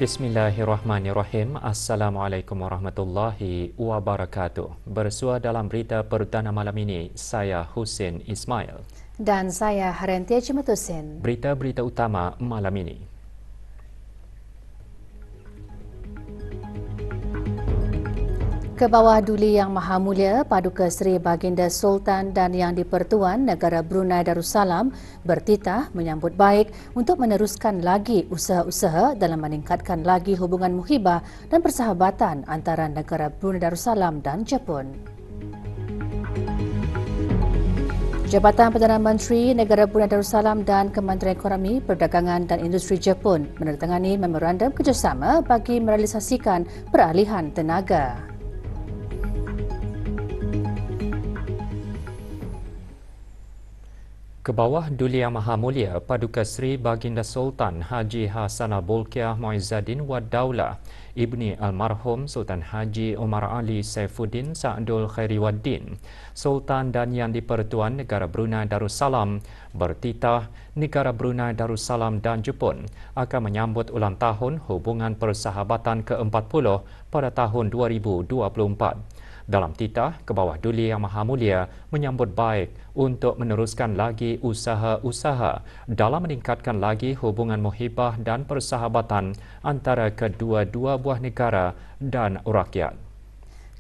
Bismillahirrahmanirrahim. Assalamualaikum warahmatullahi wabarakatuh. Bersua dalam berita perdana malam ini, saya Husin Ismail. Dan saya Harentia Cimetusin. Berita-berita utama malam ini. Ke bawah Duli Yang Maha Mulia Paduka Seri Baginda Sultan dan Yang di-Pertuan Negara Brunei Darussalam bertitah menyambut baik untuk meneruskan lagi usaha-usaha dalam meningkatkan lagi hubungan muhibah dan persahabatan antara negara Brunei Darussalam dan Jepun. Jabatan Perdana Menteri Negara Brunei Darussalam dan Kementerian Ekonomi, Perdagangan dan Industri Jepun menandatangani memorandum kerjasama bagi merealisasikan peralihan tenaga. Ke bawah Duli Yang Maha Mulia Paduka Seri Baginda Sultan Haji Hassanal Bolkiah Muizzaddin Wad Daulah Ibni Almarhum Sultan Haji Omar Ali Saifuddin Sa'dul Khairiwaddin, Sultan dan Yang di-Pertuan Negara Brunei Darussalam bertitah negara Brunei Darussalam dan Jepun akan menyambut ulang tahun hubungan persahabatan ke-40 pada tahun 2024. Dalam titah, ke bawah Duli Yang Maha Mulia menyambut baik untuk meneruskan lagi usaha-usaha dalam meningkatkan lagi hubungan muhibah dan persahabatan antara kedua-dua buah negara dan rakyat.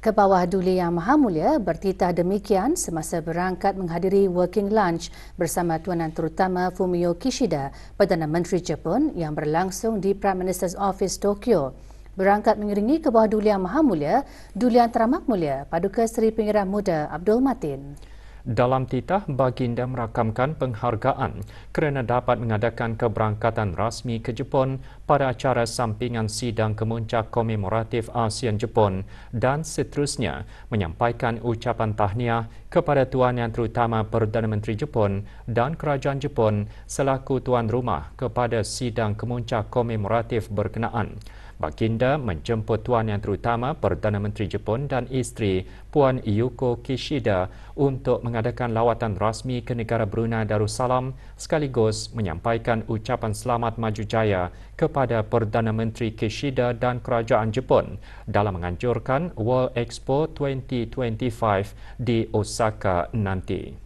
Ke bawah Duli Yang Maha Mulia bertitah demikian semasa berangkat menghadiri working lunch bersama Tuanan Terutama Fumio Kishida, Perdana Menteri Jepun yang berlangsung di Prime Minister's Office Tokyo. Berangkat mengiringi ke bawah Duli Yang Maha Mulia, Duli Yang Teramat Mulia Paduka Seri Pengarah Muda Abdul Matin. Dalam titah, Baginda merakamkan penghargaan kerana dapat mengadakan keberangkatan rasmi ke Jepun pada acara sampingan sidang kemuncak komemoratif ASEAN Jepun dan seterusnya menyampaikan ucapan tahniah kepada Tuan Yang Terutama Perdana Menteri Jepun dan Kerajaan Jepun selaku tuan rumah kepada sidang kemuncak komemoratif berkenaan. Baginda menjemput Tuan Yang Terutama Perdana Menteri Jepun dan isteri Puan Yuko Kishida untuk mengadakan lawatan rasmi ke negara Brunei Darussalam sekaligus menyampaikan ucapan selamat maju jaya kepada Perdana Menteri Kishida dan Kerajaan Jepun dalam menganjurkan World Expo 2025 di Osaka nanti.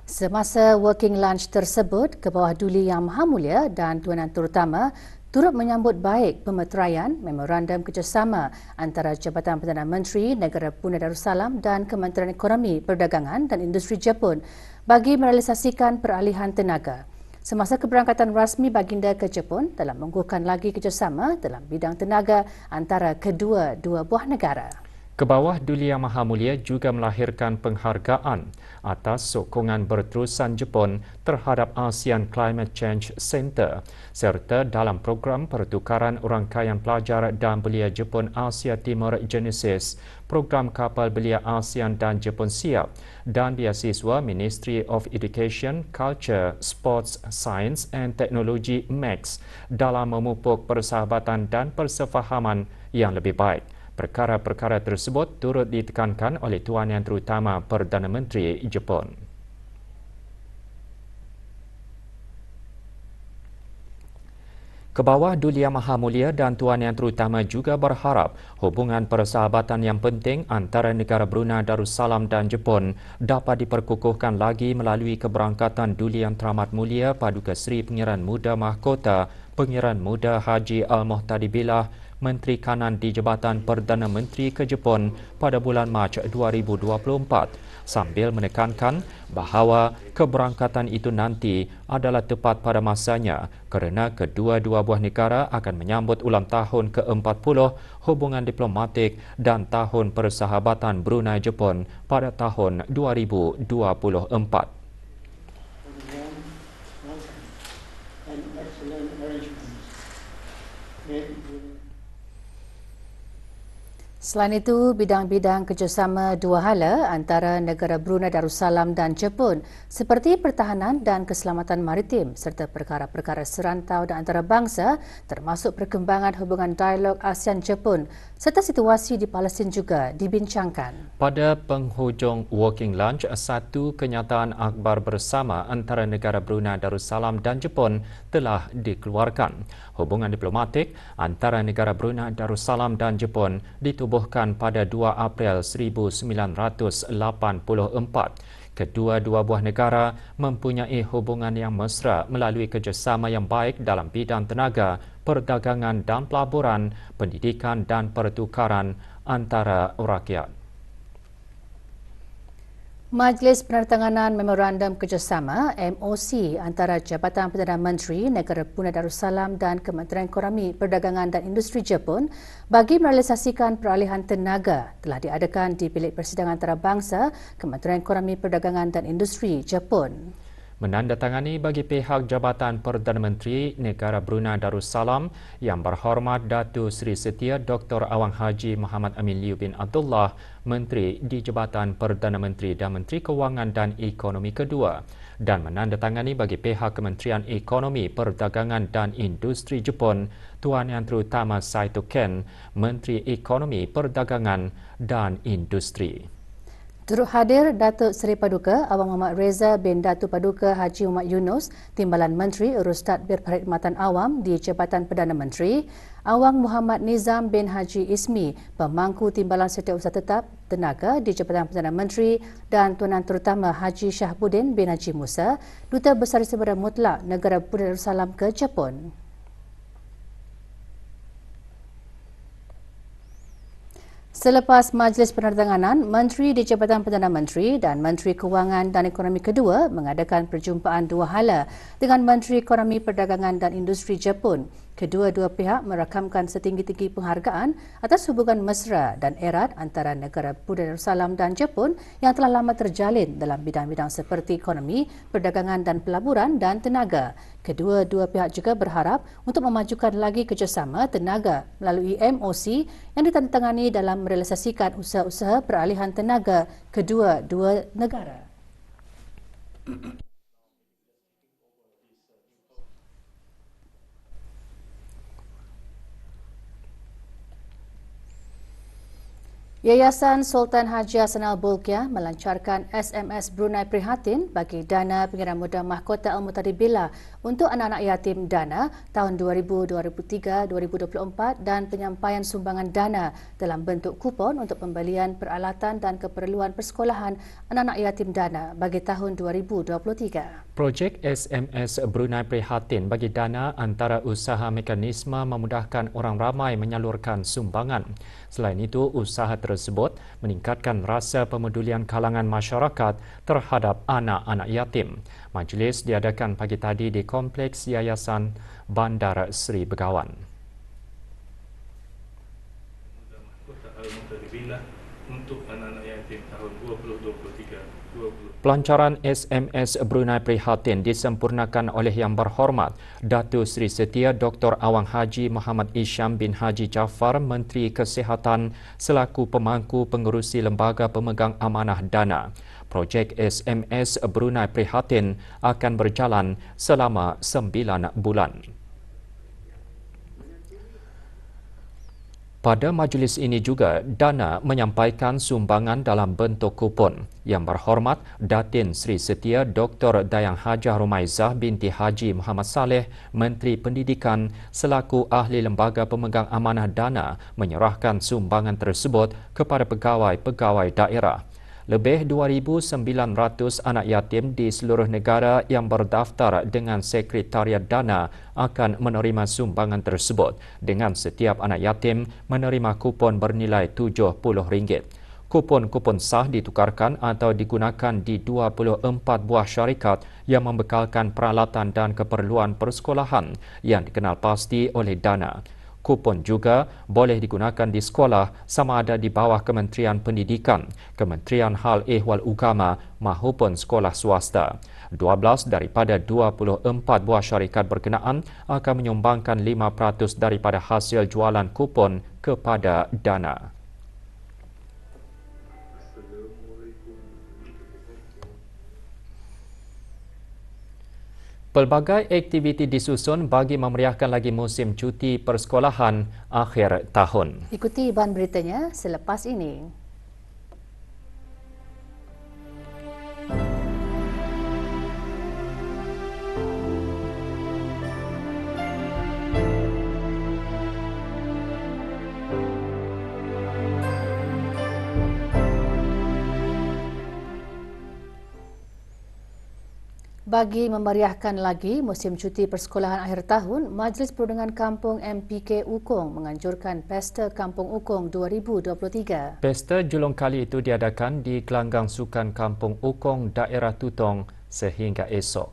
Semasa working lunch tersebut, ke bawah Duli Yang Maha Mulia dan Tuanan Terutama turut menyambut baik pemeteraian memorandum kerjasama antara Jabatan Perdana Menteri Negara Brunei Darussalam dan Kementerian Ekonomi, Perdagangan dan Industri Jepun bagi merealisasikan peralihan tenaga. Semasa keberangkatan rasmi Baginda ke Jepun telah mengukuhkan lagi kerjasama dalam bidang tenaga antara kedua-dua buah negara. Ke bawah Duli Yang Maha Mulia juga melahirkan penghargaan atas sokongan berterusan Jepun terhadap ASEAN Climate Change Centre serta dalam program pertukaran rangkaian pelajar dan belia Jepun Asia Timur Genesis, program kapal belia ASEAN dan Jepun Siap dan beasiswa Ministry of Education, Culture, Sports, Science and Technology MAX dalam memupuk persahabatan dan persefahaman yang lebih baik. Perkara-perkara tersebut turut ditekankan oleh Tuan Yang Terutama Perdana Menteri Jepun. Ke bawah Duli Yang Maha Mulia dan Tuan Yang Terutama juga berharap hubungan persahabatan yang penting antara negara Brunei Darussalam dan Jepun dapat diperkukuhkan lagi melalui keberangkatan Duli Yang Teramat Mulia Paduka Seri Pengiran Muda Mahkota Pengiran Muda Haji Al-Muhtadi Billah, Menteri Kanan di Jabatan Perdana Menteri ke Jepun pada bulan Mac 2024 sambil menekankan bahawa keberangkatan itu nanti adalah tepat pada masanya kerana kedua-dua buah negara akan menyambut ulang tahun ke-40 hubungan diplomatik dan tahun persahabatan Brunei-Jepun pada tahun 2024. Selain itu, bidang-bidang kerjasama dua hala antara negara Brunei Darussalam dan Jepun seperti pertahanan dan keselamatan maritim serta perkara-perkara serantau dan antarabangsa termasuk perkembangan hubungan dialog ASEAN-Jepun serta situasi di Palestin juga dibincangkan. Pada penghujung Working Lunch, satu kenyataan akhbar bersama antara negara Brunei Darussalam dan Jepun telah dikeluarkan. Hubungan diplomatik antara negara Brunei Darussalam dan Jepun ditubuhkan pada 2 April 1984. Kedua-dua buah negara mempunyai hubungan yang mesra melalui kerjasama yang baik dalam bidang tenaga, perdagangan dan pelaburan, pendidikan dan pertukaran antara rakyat. Majlis Penandatanganan Memorandum Kerjasama MOC antara Jabatan Perdana Menteri Negara Brunei Darussalam dan Kementerian Ekonomi, Perdagangan dan Industri Jepun bagi merealisasikan peralihan tenaga telah diadakan di Bilik Persidangan Antarabangsa Kementerian Ekonomi, Perdagangan dan Industri Jepun. Menandatangani bagi pihak Jabatan Perdana Menteri Negara Brunei Darussalam Yang Berhormat Datuk Seri Setia Dr. Awang Haji Muhammad Amin Liu bin Abdullah, Menteri di Jabatan Perdana Menteri dan Menteri Kewangan dan Ekonomi kedua, dan menandatangani bagi pihak Kementerian Ekonomi, Perdagangan dan Industri Jepun Tuan Yang Terutama Saito Ken, Menteri Ekonomi, Perdagangan dan Industri. Turut hadir Datuk Seri Paduka Awang Muhammad Reza bin Datuk Paduka Haji Muhammad Yunus, Timbalan Menteri Urus Tadbir Perkhidmatan Awam di Jabatan Perdana Menteri, Awang Muhammad Nizam bin Haji Ismi, Pemangku Timbalan Setiausaha Tetap Tenaga di Jabatan Perdana Menteri, dan Tuan Yang Terutama Haji Syahbudin bin Haji Musa, Duta Besar Sebarang Mutlak Negara Brunei Darussalam ke Jepun. Selepas Majlis Penandatanganan, Menteri di Jabatan Perdana Menteri dan Menteri Kewangan dan Ekonomi kedua mengadakan perjumpaan dua hala dengan Menteri Ekonomi, Perdagangan dan Industri Jepun. Kedua-dua pihak merakamkan setinggi-tinggi penghargaan atas hubungan mesra dan erat antara negara Brunei Darussalam dan Jepun yang telah lama terjalin dalam bidang-bidang seperti ekonomi, perdagangan dan pelaburan dan tenaga. Kedua-dua pihak juga berharap untuk memajukan lagi kerjasama tenaga melalui MOC yang ditandatangani dalam merealisasikan usaha-usaha peralihan tenaga kedua-dua negara. Yayasan Sultan Haji Hassan Al-Bolkiah melancarkan SMS Brunei Prihatin bagi dana pengiriman mudah mahkota Al-Mutadibila untuk anak-anak yatim dana tahun 2023-2024 dan penyampaian sumbangan dana dalam bentuk kupon untuk pembelian peralatan dan keperluan persekolahan anak-anak yatim dana bagi tahun 2023. Projek SMS Brunei Prihatin bagi dana antara usaha mekanisme memudahkan orang ramai menyalurkan sumbangan. Selain itu, usaha tersebut meningkatkan rasa pemedulian kalangan masyarakat terhadap anak-anak yatim. Majlis diadakan pagi tadi di Kompleks Yayasan Bandar Seri Begawan. Untuk anak-anak yatim tahun 2023-2024. Pelancaran SMS Brunei Prihatin disempurnakan oleh Yang Berhormat Datuk Seri Setia Dr. Awang Haji Muhammad Isham bin Haji Jaafar, Menteri Kesihatan selaku pemangku pengerusi Lembaga Pemegang Amanah Dana. Projek SMS Brunei Prihatin akan berjalan selama 9 bulan. Pada majlis ini juga, Dana menyampaikan sumbangan dalam bentuk kupon. Yang Berhormat Datin Seri Setia Dr. Dayang Hajah Rumaizah binti Haji Muhammad Saleh, Menteri Pendidikan selaku ahli Lembaga Pemegang Amanah Dana menyerahkan sumbangan tersebut kepada pegawai-pegawai daerah. Lebih 2,900 anak yatim di seluruh negara yang berdaftar dengan Sekretariat Dana akan menerima sumbangan tersebut dengan setiap anak yatim menerima kupon bernilai RM70. Kupon-kupon sah ditukarkan atau digunakan di 24 buah syarikat yang membekalkan peralatan dan keperluan persekolahan yang dikenal pasti oleh Dana. Kupon juga boleh digunakan di sekolah sama ada di bawah Kementerian Pendidikan, Kementerian Hal Ehwal Ugama maupun sekolah swasta. 12 daripada 24 buah syarikat berkenaan akan menyumbangkan 5% daripada hasil jualan kupon kepada Dana. Pelbagai aktiviti disusun bagi memeriahkan lagi musim cuti persekolahan akhir tahun. Ikuti bahan beritanya selepas ini. Bagi memeriahkan lagi musim cuti persekolahan akhir tahun, Majlis Perundingan Kampung MPK Ukong menganjurkan Pesta Kampung Ukong 2023. Pesta julung kali itu diadakan di Gelanggang Sukan Kampung Ukong, daerah Tutong sehingga esok.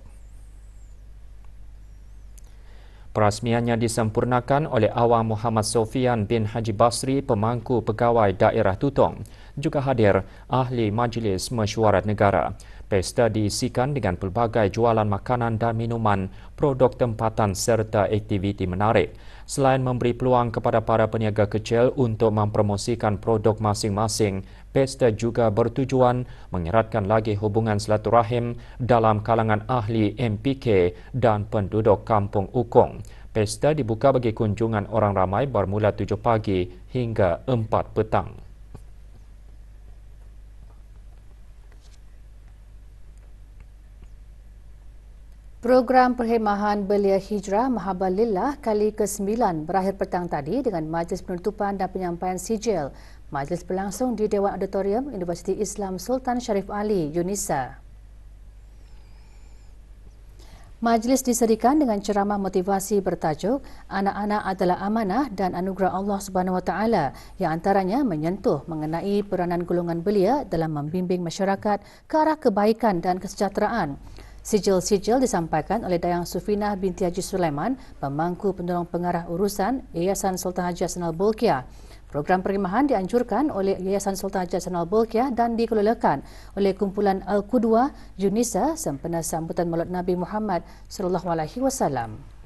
Perasmiannya disempurnakan oleh Awang Muhammad Sofian bin Haji Basri, pemangku pegawai daerah Tutong. Juga hadir ahli Majlis Mesyuarat Negara. Pesta diisikan dengan pelbagai jualan makanan dan minuman, produk tempatan serta aktiviti menarik. Selain memberi peluang kepada para peniaga kecil untuk mempromosikan produk masing-masing, pesta juga bertujuan mengeratkan lagi hubungan silaturahim dalam kalangan ahli MPK dan penduduk Kampung Ukong. Pesta dibuka bagi kunjungan orang ramai bermula 7 pagi hingga 4 petang. Program perkhemahan belia hijrah Mahabbah Lillah kali ke-9 berakhir petang tadi dengan majlis penutupan dan penyampaian sijil. Majlis berlangsung di Dewan Auditorium Universiti Islam Sultan Sharif Ali, Yunisa. Majlis diserikan dengan ceramah motivasi bertajuk Anak-anak adalah amanah dan anugerah Allah Subhanahu Wa Taala, yang antaranya menyentuh mengenai peranan golongan belia dalam membimbing masyarakat ke arah kebaikan dan kesejahteraan. Sijil-sijil disampaikan oleh Dayang Sufinah binti Haji Sulaiman, pemangku penolong pengarah urusan Yayasan Sultan Haji Hassanal Bolkiah. Program perkhemahan dianjurkan oleh Yayasan Sultan Haji Hassanal Bolkiah dan dikelolakan oleh kumpulan Al-Qudwah Yunisa sempena sambutan Maulid Nabi Muhammad SAW.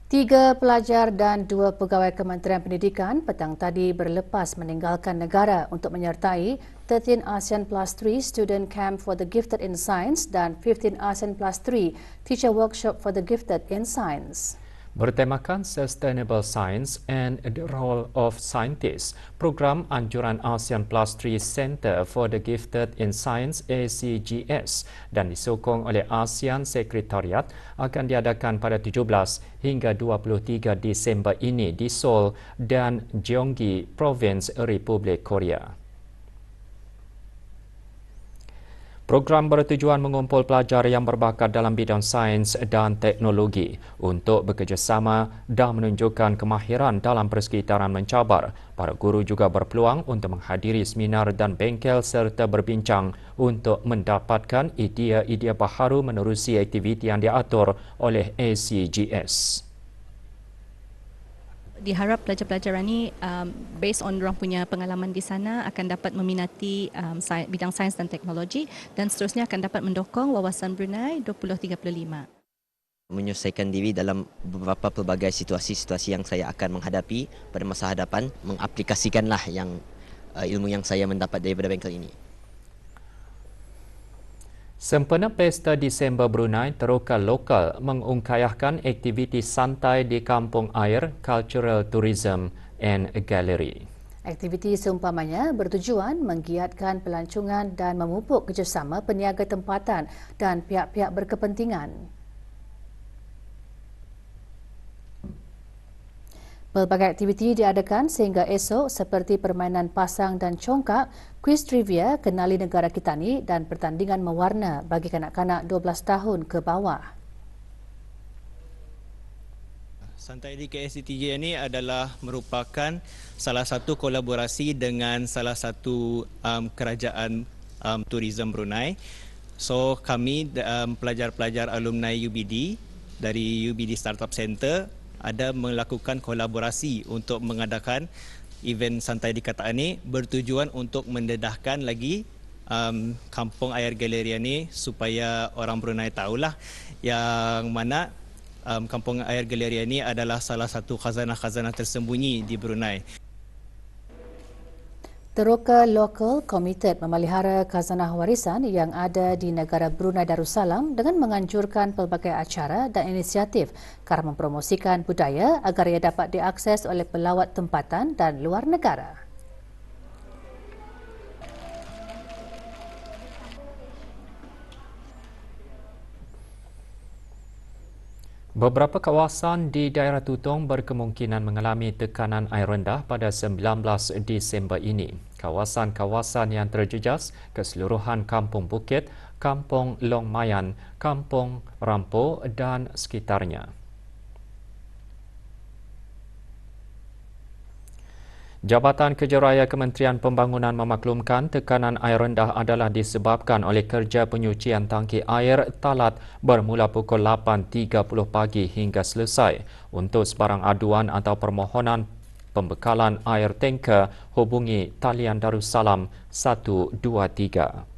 Tiga pelajar dan 2 pegawai Kementerian Pendidikan petang tadi berlepas meninggalkan negara untuk menyertai 13 ASEAN Plus 3 Student Camp for the Gifted in Science dan 15 ASEAN Plus 3 Teacher Workshop for the Gifted in Science. Bertemakan Sustainable Science and the Role of Scientists, program anjuran ASEAN Plus 3 Center for the Gifted in Science ACGS dan disokong oleh ASEAN Sekretariat akan diadakan pada 17 hingga 23 Disember ini di Seoul dan Gyeonggi, Provinsi Republik Korea. Program bertujuan mengumpul pelajar yang berbakat dalam bidang sains dan teknologi untuk bekerjasama dan menunjukkan kemahiran dalam persekitaran mencabar. Para guru juga berpeluang untuk menghadiri seminar dan bengkel serta berbincang untuk mendapatkan idea-idea baharu menerusi aktiviti yang diatur oleh ACGS. Diharap pelajar-pelajar ini based on orang punya pengalaman di sana akan dapat meminati bidang sains dan teknologi dan seterusnya akan dapat mendukung wawasan Brunei 2035. Menyelesaikan diri dalam beberapa pelbagai situasi-situasi yang saya akan menghadapi pada masa hadapan, mengaplikasikanlah ilmu yang saya mendapat daripada bengkel ini. Sempena Pesta Disember Brunei, teroka lokal mengungkayahkan aktiviti santai di Kampung Air, Cultural Tourism and Gallery. Aktiviti seumpamanya bertujuan menggiatkan pelancongan dan memupuk kerjasama peniaga tempatan dan pihak-pihak berkepentingan. Pelbagai aktiviti diadakan sehingga esok seperti permainan pasang dan congkak, kuis trivia, kenali negara kita ni dan pertandingan mewarna bagi kanak-kanak 12 tahun ke bawah. Santai di KSCTJ ini adalah merupakan salah satu kolaborasi dengan salah satu kerajaan tourism Brunei. So kami pelajar-pelajar alumni UBD dari UBD Startup Center ada melakukan kolaborasi untuk mengadakan event Santai di Kataan ini bertujuan untuk mendedahkan lagi Kampung Air Gallery ini supaya orang Brunei tahulah yang mana Kampung Air Galeria ini adalah salah satu khazanah-khazanah tersembunyi di Brunei. Teroka lokal komited memelihara khazanah warisan yang ada di negara Brunei Darussalam dengan menganjurkan pelbagai acara dan inisiatif kerana mempromosikan budaya agar ia dapat diakses oleh pelawat tempatan dan luar negara. Beberapa kawasan di daerah Tutong berkemungkinan mengalami tekanan air rendah pada 19 Disember ini. Kawasan-kawasan yang terjejas keseluruhan Kampung Bukit, Kampung Long Mayan, Kampung Rampo dan sekitarnya. Jabatan Kerja Raya Kementerian Pembangunan memaklumkan tekanan air rendah adalah disebabkan oleh kerja penyucian tangki air Talat bermula pukul 8.30 pagi hingga selesai. Untuk sebarang aduan atau permohonan pembekalan air tanker, hubungi talian Darussalam 123.